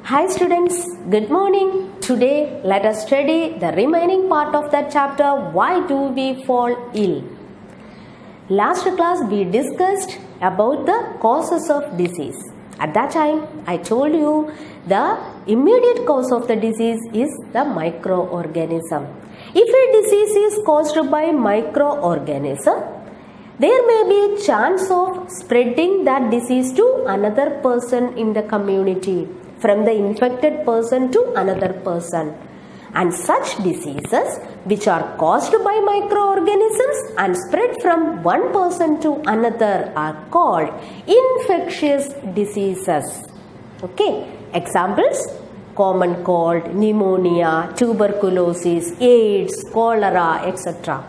Hi students, good morning. Today let us study the remaining part of that chapter, Why Do We Fall Ill? Last class we discussed about the causes of disease. At that time I told you the immediate cause of the disease is the microorganism. If a disease is caused by microorganism, there may be a chance of spreading that disease to another person in the community, from the infected person to another person. And such diseases which are caused by microorganisms and spread from one person to another are called infectious diseases. Okay, examples: common cold, pneumonia, tuberculosis, AIDS, cholera, etc.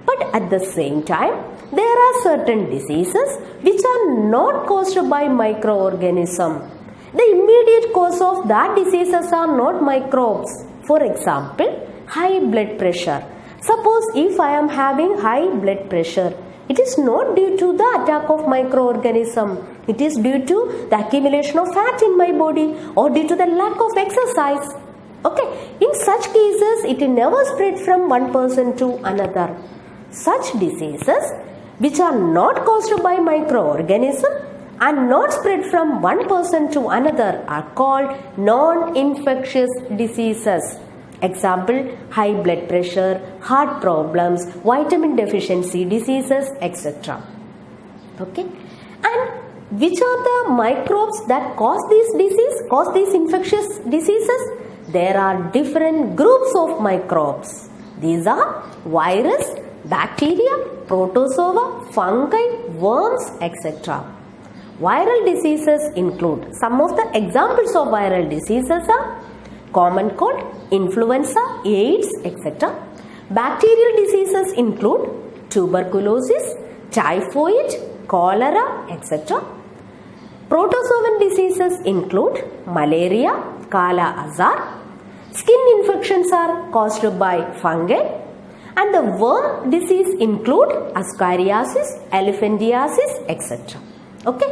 But at the same time, there are certain diseases which are not caused by microorganism. The immediate cause of that diseases are not microbes. For example, high blood pressure. Suppose if I am having high blood pressure, it is not due to the attack of microorganism. It is due to the accumulation of fat in my body or due to the lack of exercise. Okay, in such cases, it never spread from one person to another. Such diseases which are not caused by microorganism and not spread from one person to another are called non-infectious diseases. Example: high blood pressure, heart problems, vitamin deficiency diseases, etc. Okay, and which are the microbes that cause these infectious diseases? There are different groups of microbes. These are virus, bacteria, protozoa, fungi, worms, etc. Viral diseases include, some of the examples of viral diseases are common cold, influenza, AIDS, etc. Bacterial diseases include tuberculosis, typhoid, cholera, etc. Protozoan diseases include malaria, kala azar. Skin infections are caused by fungi. And the worm disease include ascariasis, elephantiasis, etc. Okay,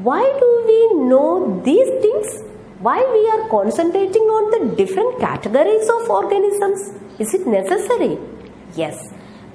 why do we know these things? Why we are concentrating on the different categories of organisms? Is it necessary? Yes,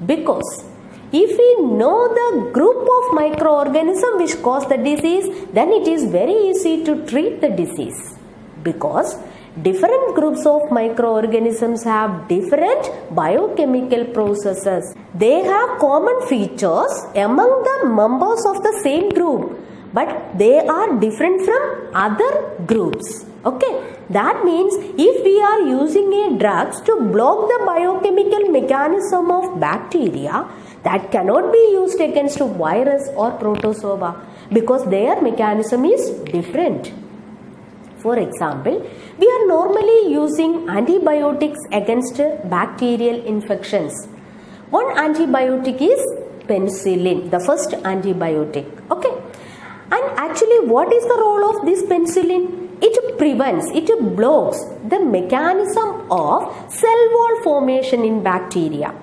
because if we know the group of microorganisms which cause the disease, then it is very easy to treat the disease, because different groups of microorganisms have different biochemical processes. They have common features among the members of the same group, but they are different from other groups. Okay, that means if we are using a drugs to block the biochemical mechanism of bacteria, that cannot be used against a virus or protozoa, because their mechanism is different. For example, we are normally using antibiotics against bacterial infections. One antibiotic is penicillin, the first antibiotic. Okay, and actually what is the role of this penicillin? It prevents, it blocks the mechanism of cell wall formation in bacteria.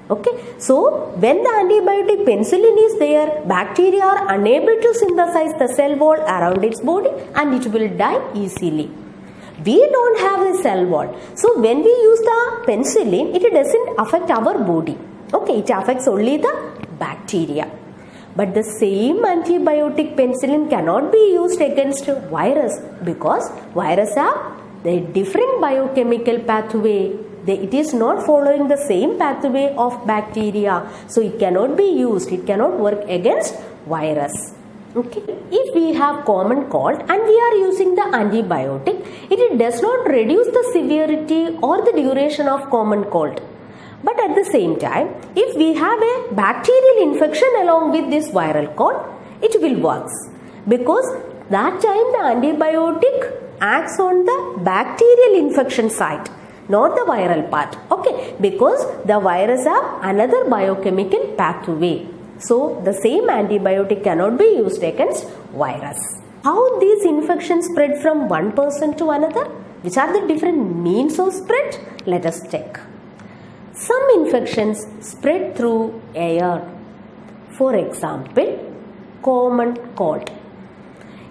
Okay, so when the antibiotic penicillin is there, bacteria are unable to synthesize the cell wall around its body and it will die easily. We don't have a cell wall, so when we use the penicillin, it doesn't affect our body. Okay, it affects only the bacteria. But the same antibiotic penicillin cannot be used against virus, because virus have a different biochemical pathway. It is not following the same pathway of bacteria, so it cannot be used. It cannot work against virus. Okay. If we have common cold and we are using the antibiotic, it does not reduce the severity or the duration of common cold. But at the same time, if we have a bacterial infection along with this viral cold, it will work, because that time the antibiotic acts on the bacterial infection site, not the viral part. Okay, because the virus have another biochemical pathway. So the same antibiotic cannot be used against virus. How these infections spread from one person to another? Which are the different means of spread? Let us check. Some infections spread through air. For example, common cold.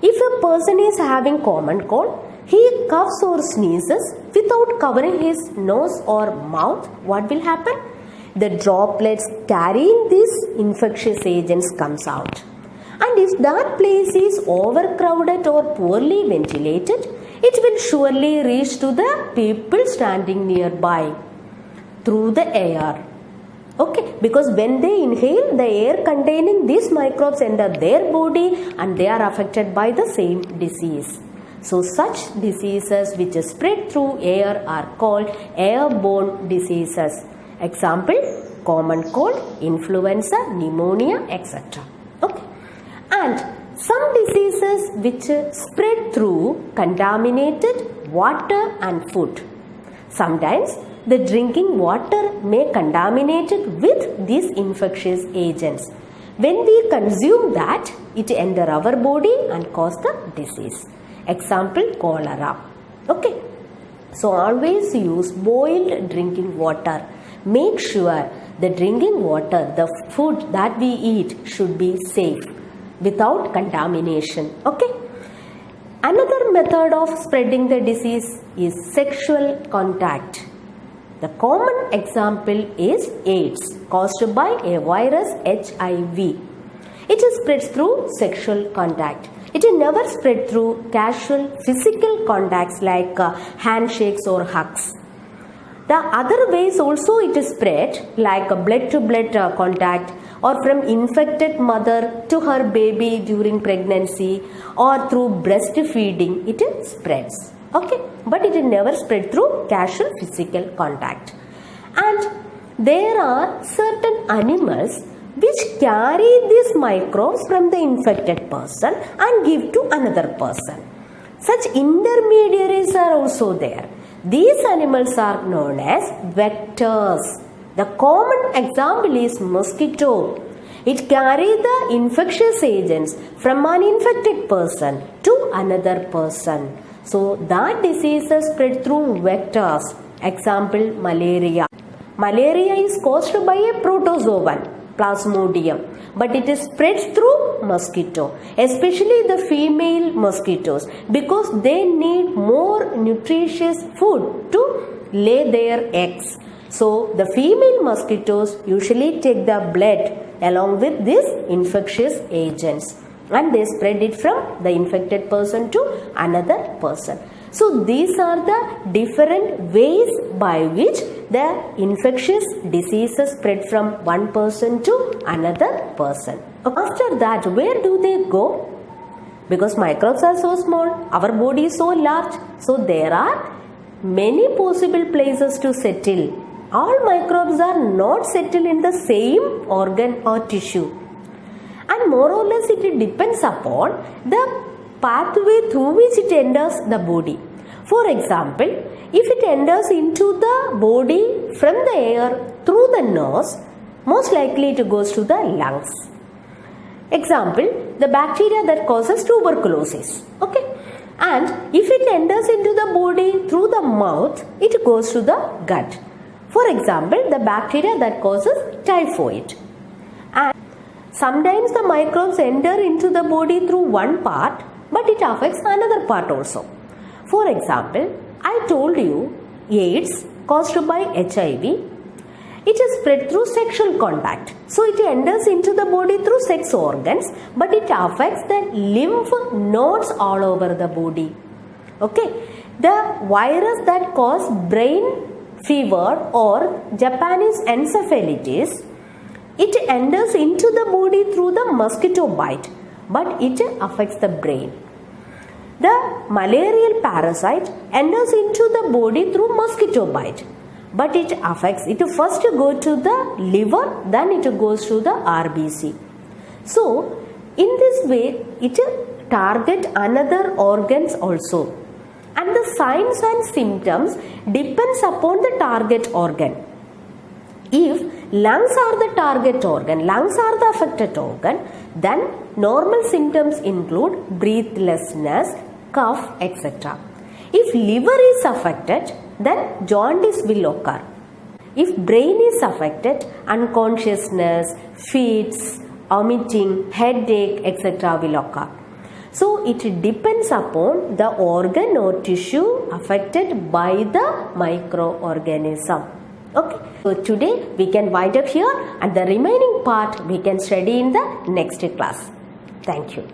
If a person is having common cold, he coughs or sneezes without covering his nose or mouth, what will happen? The droplets carrying these infectious agents comes out. And if that place is overcrowded or poorly ventilated, it will surely reach to the people standing nearby through the air. Okay, because when they inhale, the air containing these microbes enter their body and they are affected by the same disease. So such diseases which spread through air are called airborne diseases. Example, common cold, influenza, pneumonia, etc. Okay. And some diseases which spread through contaminated water and food. Sometimes the drinking water may contaminate it with these infectious agents. When we consume that, it enter our body and cause the disease. Example, cholera. Okay. So always use boiled drinking water. Make sure the drinking water, the food that we eat should be safe without contamination. Okay. Another method of spreading the disease is sexual contact. The common example is AIDS caused by a virus HIV. It is spread through sexual contact. It is never spread through casual physical contacts like handshakes or hugs. The other ways also it is spread like blood-to-blood contact or from infected mother to her baby during pregnancy or through breastfeeding it spreads. Okay, but it is never spread through casual physical contact. And there are certain animals which carry these microbes from the infected person and give to another person. Such intermediaries are also there. These animals are known as vectors. The common example is mosquito. It carries the infectious agents from an infected person to another person. So that disease is spread through vectors. Example, malaria. Malaria is caused by a protozoan, Plasmodium, but it is spread through mosquito, especially the female mosquitoes, because they need more nutritious food to lay their eggs. So the female mosquitoes usually take the blood along with these infectious agents and they spread it from the infected person to another person. So these are the different ways by which the infectious diseases spread from one person to another person. After that, where do they go? Because microbes are so small, our body is so large, so there are many possible places to settle. All microbes are not settled in the same organ or tissue. And more or less it depends upon the pathway through which it enters the body. For example, if it enters into the body from the air through the nose, most likely it goes to the lungs. Example, the bacteria that causes tuberculosis. Okay. And if it enters into the body through the mouth, it goes to the gut. For example, the bacteria that causes typhoid. And sometimes the microbes enter into the body through one part, but it affects another part also. For example, I told you AIDS caused by HIV, it is spread through sexual contact. So it enters into the body through sex organs, but it affects the lymph nodes all over the body. Okay, the virus that causes brain fever or Japanese encephalitis, it enters into the body through the mosquito bite, but it affects the brain. The malarial parasite enters into the body through mosquito bite, but it affects, it first go to the liver, then it goes to the RBC. So, in this way, it target another organs also. And the signs and symptoms depends upon the target organ. If lungs are the target organ, lungs are the affected organ, then normal symptoms include breathlessness, cough, etc. If liver is affected, then jaundice will occur. If brain is affected, unconsciousness, fits, vomiting, headache, etc. will occur. So it depends upon the organ or tissue affected by the microorganism. Okay, so today we can wind up here, and the remaining part we can study in the next class. Thank you.